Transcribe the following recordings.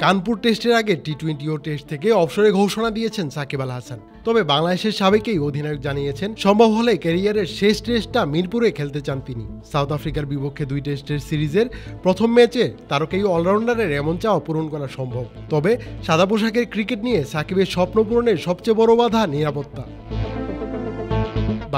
কানপুর টেস্টের আগে টি-20 ও টেস্ট থেকে অবসরে ঘোষণা দিয়েছেন সাকিব আল হাসান। তবে বাংলাদেশের সাবেক এই অধিনায়ক জানিয়েছেন সম্ভব হলে ক্যারিয়ারের শেষ টেস্টটা মিরপুরে খেলতে চান তিনি। সাউথ আফ্রিকার বিপক্ষে 2 টেস্টের সিরিজের প্রথম ম্যাচে তারকাই অলরাউন্ডারের এমন চাওয়া পূরণ করা সম্ভব। তবে সাদা পোশাকের ক্রিকেট নিয়ে সাকিবের স্বপ্ন পূরণের সবচেয়ে বড় বাধা নিরাপত্তা।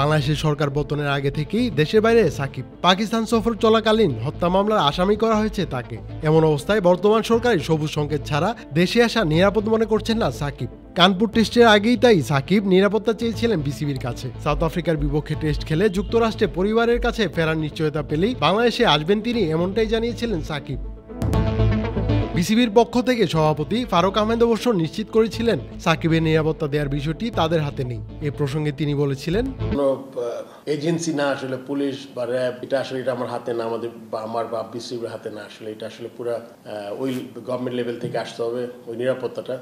বাংলাদেশের সরকার পতনের আগে থেকেই দেশের বাইরে সাকিব। পাকিস্তান সফর চলাকালীন হত্যা মামলার আসামি করা হয়েছে তাকে। এমন অবস্থায় বর্তমান সরকারের সবুজ সংকেত ছাড়া দেশে আসা নিরাপদ মনে করছেন না সাকিব। কানপুর টেস্টের আগেই তাই সাকিব নিরাপত্তা চেয়েছিলেন বিসিবির কাছে। সাউথ আফ্রিকার বিপক্ষে টেস্ট খেলে যুক্তরাষ্ট্রে পরিবারের কাছে ফেরার নিশ্চয়তা পেলেই বাংলাদেশে আসবেন তিনি, এমনটাই জানিয়েছিলেন সাকিব। বিসিবির পক্ষ থেকে সভাপতি ফারুক আহমেদ অবশ্য নিশ্চিত করেছিলেন সাকিবের নিরাপত্তা দেওয়ার বিষয়টি তাদের হাতে নেই। এ প্রসঙ্গে তিনি বলেছিলেন, কোনো এজেন্সি না, আসলে পুলিশ বা র্যাব, এটা আসলে এটা আমার হাতে না, আমাদের বা আমার বা বিসিবির হাতে না। আসলে এটা আসলে পুরো ওই গভর্নমেন্ট লেভেল থেকে আসতে হবে ওই নিরাপত্তাটা।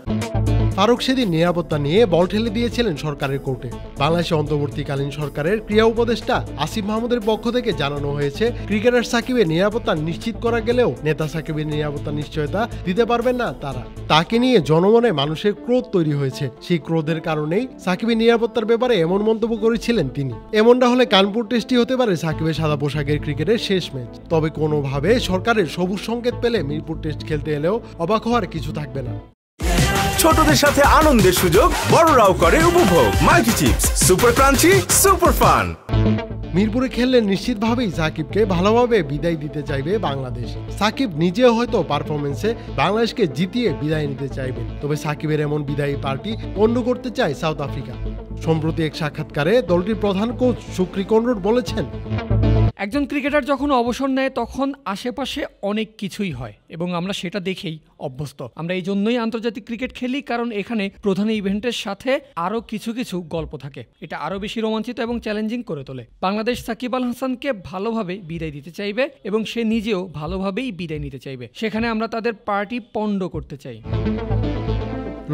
ফারুক সেদিন নিরাপত্তা নিয়ে বল ঠেলে দিয়েছিলেন সরকারের কোর্টে। বাংলাদেশে অন্তর্বর্তীকালীন সরকারের ক্রীড়া উপদেষ্টা আসিফ মাহমুদের পক্ষ থেকে জানানো হয়েছে ক্রিকেটার সাকিবের নিরাপত্তা নিশ্চিত করা গেলেও নেতা সাকিবের নিরাপত্তা নিশ্চয়তা দিতে পারবেন না তারা। তাকে নিয়ে জনমনে মানুষের ক্রোধ তৈরি হয়েছে। সেই ক্রোধের কারণেই সাকিবের নিরাপত্তার ব্যাপারে এমন মন্তব্য করেছিলেন তিনি। এমনটা হলে কানপুর টেস্টই হতে পারে সাকিবের সাদা পোশাকের ক্রিকেটের শেষ ম্যাচ। তবে কোনোভাবে সরকারের সবুজ সংকেত পেলে মিরপুর টেস্ট খেলতে এলেও অবাক হওয়ার কিছু থাকবে না। ছোটদের সাথে আনন্দের সুযোগ, বড়রাও করে উপভোগ। Multi chips, super crunchy, super fun. মিরপুরে খেললে নিশ্চিতভাবেই সাকিবকে ভালোভাবে বিদায় দিতে চাইবে বাংলাদেশ। সাকিব নিজেও হয়তো পারফরমেন্সে বাংলাদেশকে জিতিয়ে বিদায় নিতে চাইবেন। তবে সাকিবের এমন বিদায়ী পার্টি পণ্ড করতে চায় সাউথ আফ্রিকা। সম্প্রতি এক সাক্ষাৎকারে দলটির প্রধান কোচ শুক্রি কনরুড বলেছেন, একজন ক্রিকেটার যখন অবসর নেয় তখন আশেপাশে অনেক কিছুই হয় এবং আমরা সেটা দেখেই অভ্যস্ত। আমরা এই জন্যই আন্তর্জাতিক ক্রিকেট খেলি, কারণ এখানে প্রধান ইভেন্টের সাথে আরও কিছু কিছু গল্প থাকে। এটা আরও বেশি রোমাঞ্চিত এবং চ্যালেঞ্জিং করে তোলে। বাংলাদেশ সাকিব আল হাসানকে ভালোভাবে বিদায় দিতে চাইবে এবং সে নিজেও ভালোভাবেই বিদায় নিতে চাইবে। সেখানে আমরা তাদের পার্টি পণ্ড করতে চাই।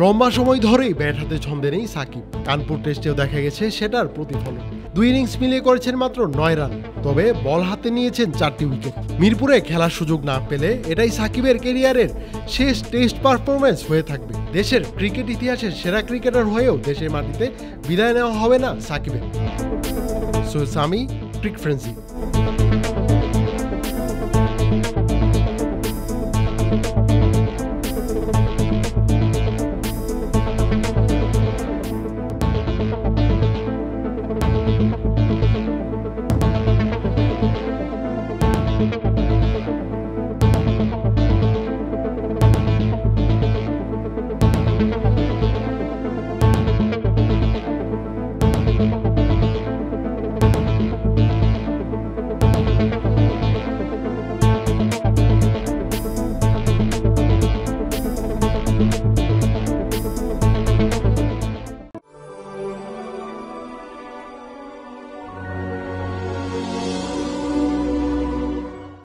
লম্বা সময় ধরেই ব্যাট হাতে ছন্দে নেই সাকিব। কানপুর টেস্টেও দেখা গেছে সেটার প্রতিফলন। 2 ইনিংস মিলিয়ে করেছেন মাত্র 9 রান, তবে বল হাতে নিয়েছেন 4টি উইকেট। মিরপুরে খেলার সুযোগ না পেলে এটাই সাকিবের ক্যারিয়ারের শেষ টেস্ট পারফরমেন্স হয়ে থাকবে। দেশের ক্রিকেট ইতিহাসের সেরা ক্রিকেটার হয়েও দেশের মাটিতে বিদায় নেওয়া হবে না সাকিবের। সৈয়দ সামি, ক্রিক ফ্রেন্সি।